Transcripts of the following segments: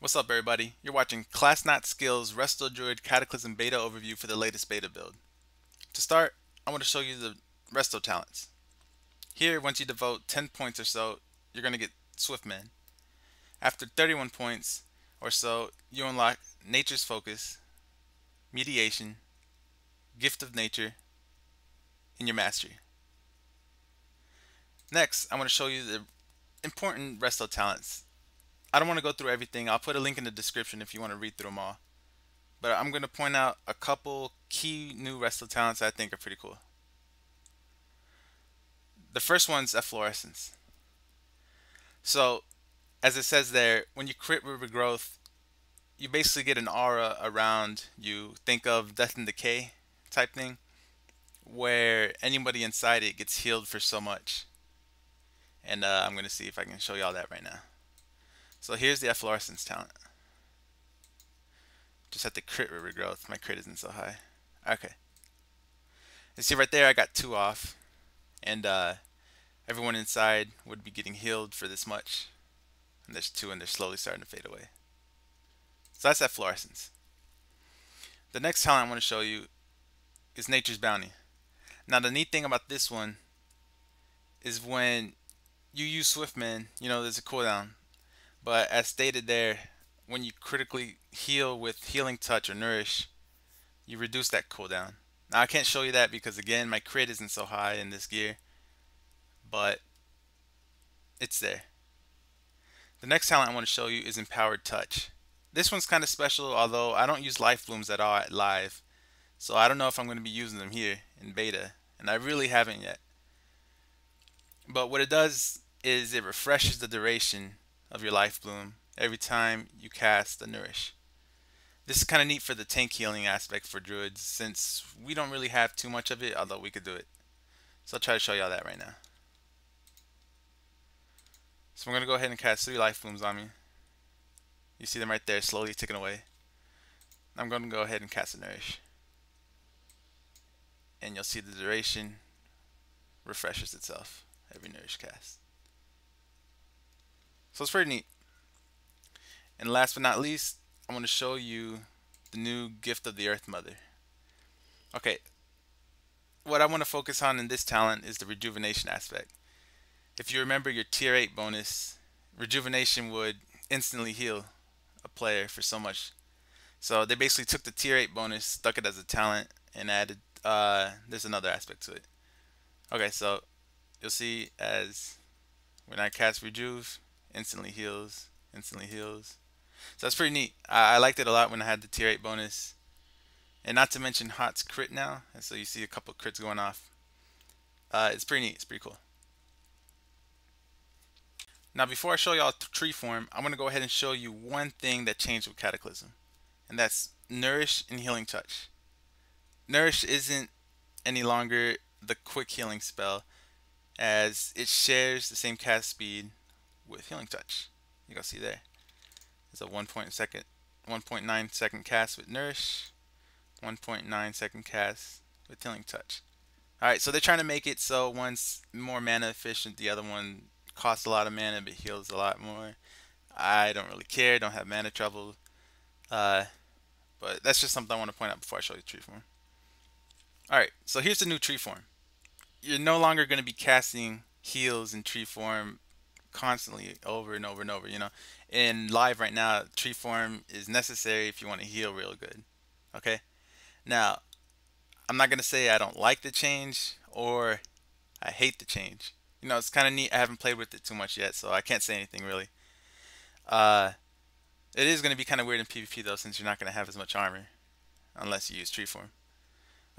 What's up, everybody? You're watching Class Not Skills Resto Druid Cataclysm Beta overview for the latest beta build. To start, I want to show you the Resto talents. Here, once you devote 10 points or so, you're going to get Swiftman. After 31 points or so, you unlock Nature's Focus, Mediation, Gift of Nature, and your Mastery. Next, I want to show you the important Resto talents. I don't want to go through everything. I'll put a link in the description if you want to read through them all. But I'm going to point out a couple key new Resto talents I think are pretty cool. The first one's Efflorescence. So, as it says there, when you crit with Regrowth, you basically get an aura around you. Think of Death and Decay type thing, where anybody inside it gets healed for so much. And I'm going to see if I can show y'all that right now. So here's the Efflorescence talent. Just have to crit with Regrowth. My crit isn't so high. Okay. You see right there, I got 2 off. And everyone inside would be getting healed for this much. And there's 2 and they're slowly starting to fade away. So that's Efflorescence. The next talent I want to show you is Nature's Bounty. Now the neat thing about this one is when you use Swiftman, there's a cooldown. But as stated there, when you critically heal with Healing Touch or Nourish, you reduce that cooldown. Now I can't show you that because again my crit isn't so high in this gear, but it's there. The next talent I want to show you is Empowered Touch. This one's kind of special, although I don't use life blooms at all at live, so I don't know if I'm going to be using them here in beta, and I really haven't yet. But what it does is it refreshes the duration of your life bloom every time you cast a Nourish. This is kind of neat for the tank healing aspect for Druids, since we don't really have too much of it, although we could do it. So I'll try to show y'all that right now. So I'm going to go ahead and cast 3 life blooms on me. You see them right there slowly ticking away. I'm going to go ahead and cast a Nourish. And you'll see the duration refreshes itself every Nourish cast. So it's pretty neat. And last but not least, I want to show you the new Gift of the Earthmother. Okay, what I want to focus on in this talent is the rejuvenation aspect. If you remember your tier 8 bonus, rejuvenation would instantly heal a player for so much. So they basically took the tier 8 bonus, stuck it as a talent, and added, there's another aspect to it. Okay, so you'll see as when I cast Rejuve, instantly heals, instantly heals. So that's pretty neat. I liked it a lot when I had the tier 8 bonus. And not to mention Hot's crit now, and so you see a couple crits going off. It's pretty neat, it's pretty cool. Now before I show y'all tree form, I'm going to go ahead and show you one thing that changed with Cataclysm. And that's Nourish and Healing Touch. Nourish isn't any longer the quick healing spell, as it shares the same cast speed with Healing Touch. You can see there. It's a 1.9 second cast with Nourish, 1.9 second cast with Healing Touch. Alright, so they're trying to make it so one's more mana efficient, the other one costs a lot of mana but heals a lot more. I don't really care, don't have mana trouble. But that's just something I want to point out before I show you tree form. Alright, so here's the new tree form. You're no longer going to be casting heals in tree form constantly over and over and over. In live right now, tree form is necessary if you want to heal real good. Okay, now I'm not gonna say I don't like the change or I hate the change. It's kind of neat. I haven't played with it too much yet, so I can't say anything really. It is gonna be kind of weird in PvP though, since you're not gonna have as much armor unless you use tree form.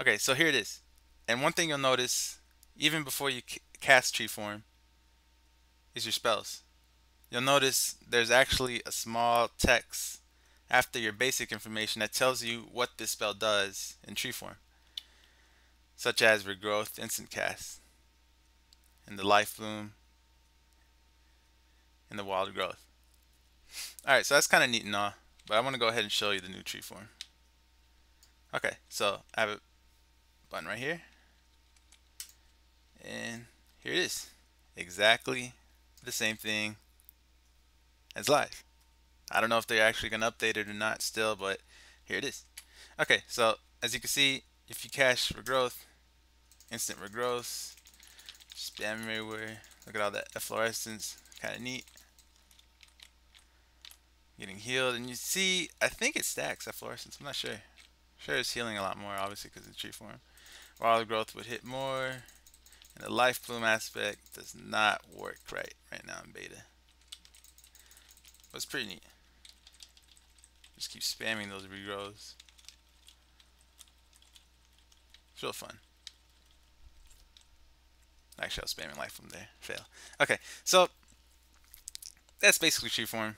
Okay, so here it is. And one thing you'll notice, even before you cast tree form, is your spells. You'll notice there's actually a small text after your basic information that tells you what this spell does in tree form, such as Regrowth, Instant Cast, and the Life Bloom, and the Wild Growth. Alright, so that's kind of neat and all, but I want to go ahead and show you the new tree form. Okay, so I have a button right here, and here it is. Exactly the same thing as live. I don't know if they're actually going to update it or not still, but here it is. Okay, so as you can see, if you cache regrowth, instant regrowth, spam everywhere. Look at all that efflorescence, kind of neat. Getting healed, and you see, I think it stacks efflorescence. I'm not sure. Sure, it's healing a lot more, obviously, because it's tree form. Wild growth would hit more, and the life plume aspect does not work right now in beta. But it's pretty neat. Just keep spamming those regrows. It's real fun. Actually, I was spamming life from there. Fail. Okay, so that's basically tree form.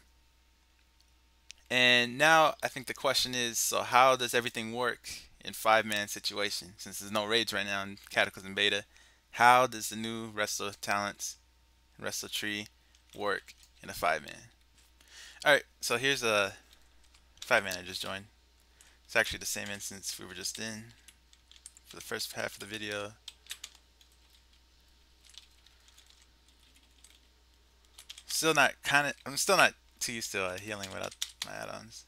And now I think the question is, so how does everything work in 5-man situation? Since there's no raids right now in Cataclysm Beta, how does the new Resto talents, Resto tree work in a 5-man? Alright, so here's a 5-man I just joined. It's actually the same instance we were just in for the first half of the video. I'm still not too used to healing without my add-ons.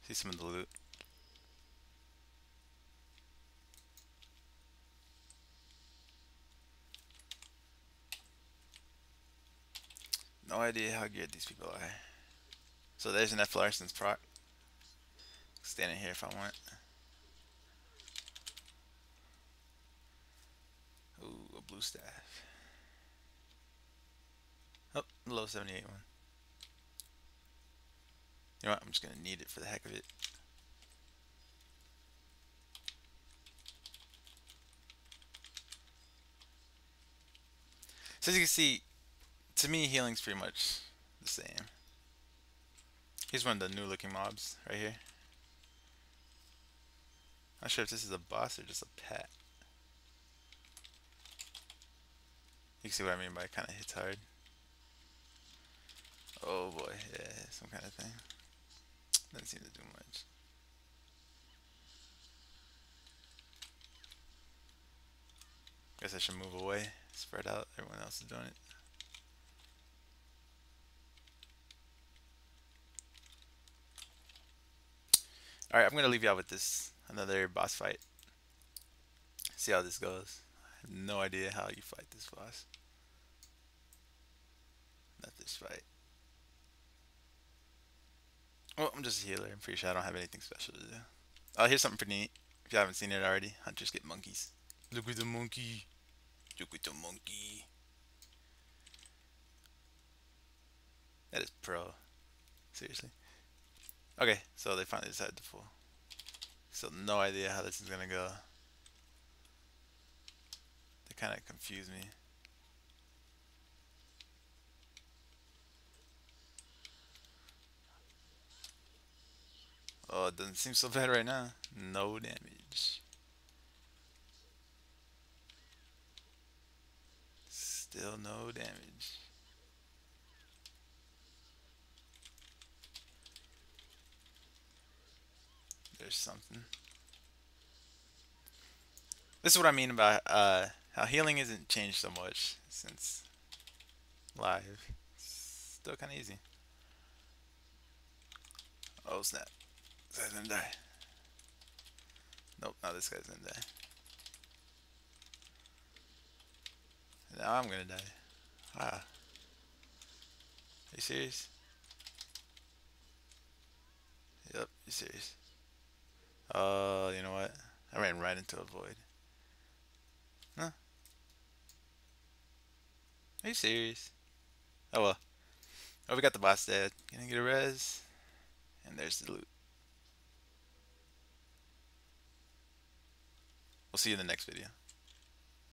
See some of the loot. No idea how good these people are. So there's an Efflorescence proc. Stand in here if I want. Ooh, a blue staff. Oh, low 78 one. You know what? I'm just gonna need it for the heck of it. So as you can see, to me healing's pretty much the same. Here's one of the new looking mobs right here. Not sure if this is a boss or just a pet. You can see what I mean by kind of hits hard. Oh boy, yeah, some kind of thing. Doesn't seem to do much. Guess I should move away, spread out. Everyone else is doing it. Alright, I'm gonna leave y'all with this. Another boss fight. See how this goes. I have no idea how you fight this boss. Not this fight. Well, I'm just a healer. I'm pretty sure I don't have anything special to do. Oh, here's something pretty neat. If you haven't seen it already, hunters get monkeys. Look at the monkey. Look at the monkey. That is pro. Seriously. Okay, so they finally decided to pull. Still no idea how this is gonna go. They kind of confuse me. Oh, it doesn't seem so bad right now. No damage. Still no damage. There's something. This is what I mean about how healing isn't changed so much since live. It's still kind of easy. Oh snap. This guy's gonna die. Nope, now this guy's gonna die. Now I'm gonna die. Ah. Are you serious? Yep, you serious. Oh, you know what? I ran right into a void. Huh? Are you serious? Oh well. Oh, we got the boss dead. Gonna get a res. And there's the loot. We'll see you in the next video.